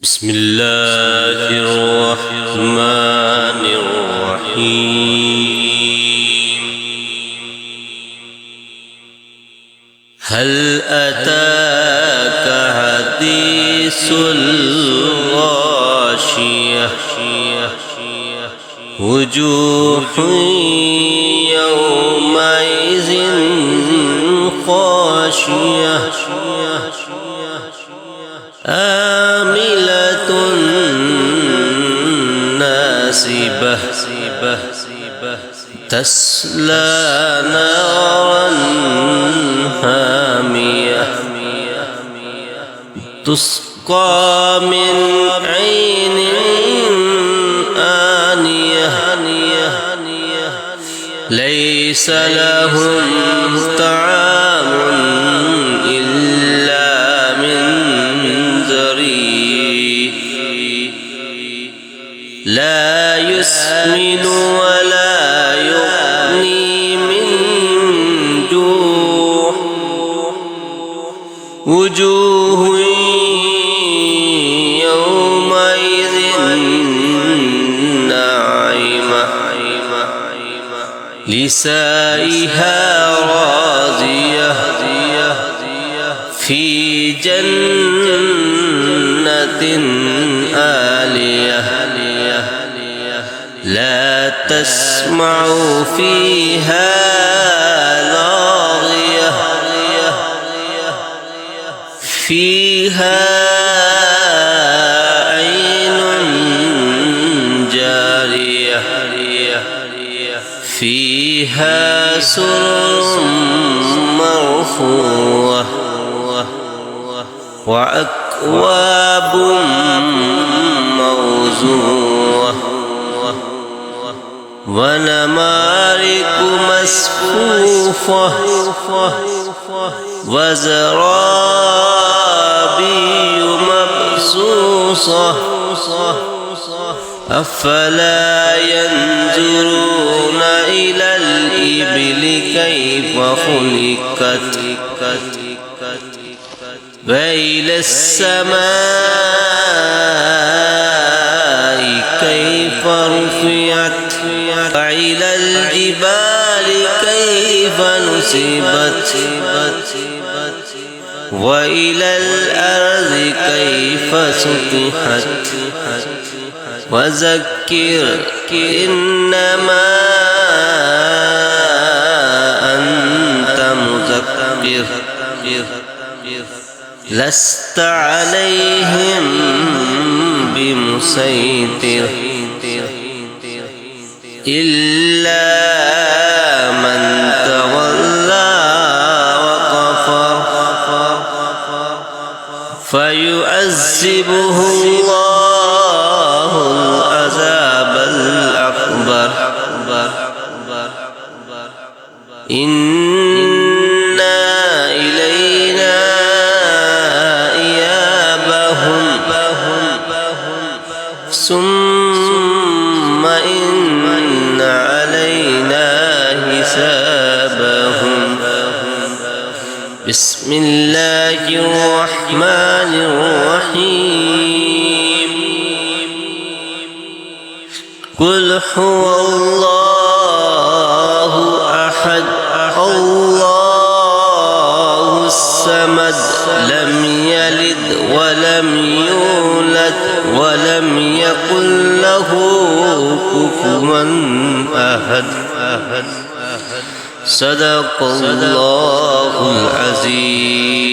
بسم الله الرحمن الرحيم هل أتاك حديث الغاشية وجوه يومئذ خاشية عاملة ناصبة تصلى نارا حامية تسقى من عين آنية ليس لهم طعام إلا من ضريع لا يسمن ولا يغني من جوع وجوه يومئذ ناعمة لسعيها راضية في جنة عالية لا تسمع فيها لاغية فيها عين جارية فيها سرر مرفوعة وأكواب موضوعة ونمارق مصفوفة وزرابي مبثوثة أفلا ينظرون إلى الإبل كيف خلقت وإلى السماء كيف رفعت وإلى الجبال كيف نصبت وإلى الأرض كيف سطحت وذكر إنما أنت مذكر لست عليهم بمسيطر إلا من تولى وكفر فيعذبه الله العذاب الأكبر إن إلينا إيابهم ثم إن علينا حسابهم بسم الله الرحمن الرحيم قل هو الله أحد الله الصمد لم يلد ولم يولد ولم يكن له كفوا أحد صدق الله العظيم